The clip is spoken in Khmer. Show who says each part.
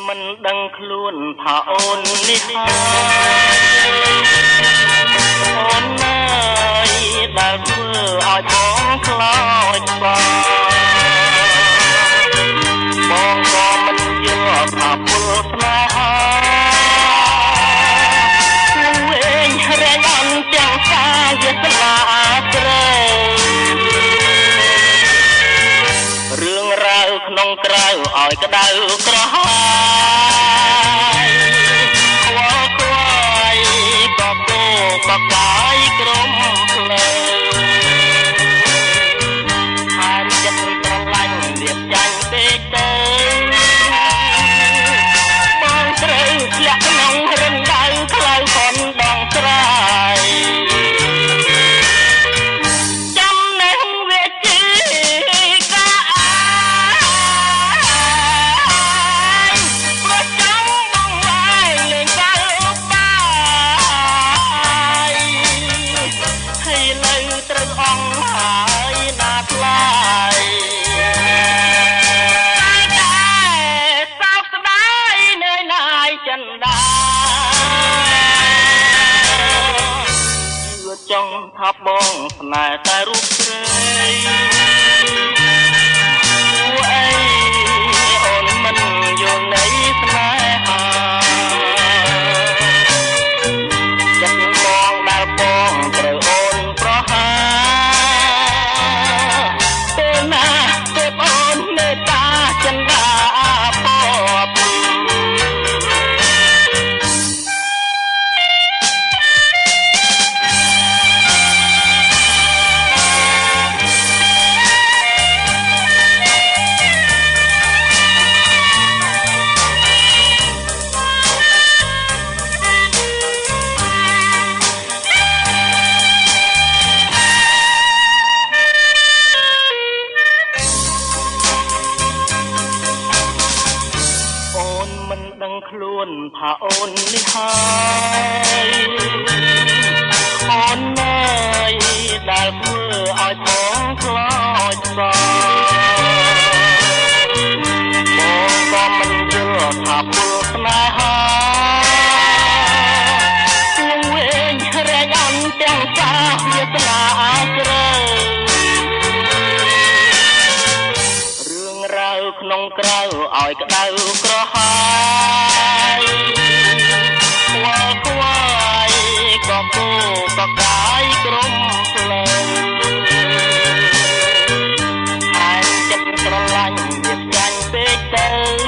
Speaker 1: មិនដឹងខ្លួនថាអូននេះអូនណៃដែលធ្វើឲ្យបងខ្លោចបងក៏មិនយល់ថាពលស្នេហាវិញរែងអន់ទាំងសាវាសនាស្រីរឿងរ៉ាវក្នុងក្រៅឲ្យក្តៅក្រហាយខ្វល់ខ្វាយក៏គោក៏កាយក្រុមភ្លើហើយចិត្តស្រឡាញ់រៀបចាញ់ពេកទៅបងត្រូវធ្លាក់ក្នុងរណ្ដៅខ្លៅផនដងស្រ័យចង់ថាបងស្នេហ៍តែរូបស្រីអីអូនមិនយល់នៃស្នេហាចិត្តបងដែលបងត្រូវអូនប្រហាពេលណាពេលអូនមេត្តាចិន្តាពពមិនដឹងខ្លួនថាអូននេះហើយអូនណៃដែលធ្វើឲ្យបងខ្លោចបងក៏មិនយល់ថាពលស្នេហាជាងវិញរែងអន់ទាំងសាវាសនាស្រីរឿងរ៉ាវក្នុងក្រៅឲ្យក្តៅក្រហាយខ្វល់ខ្វាយក៏គោក៏កាយក្រុមភ្លើហើយចិត្តស្រឡាញ់វាចាញ់ពេកទៅ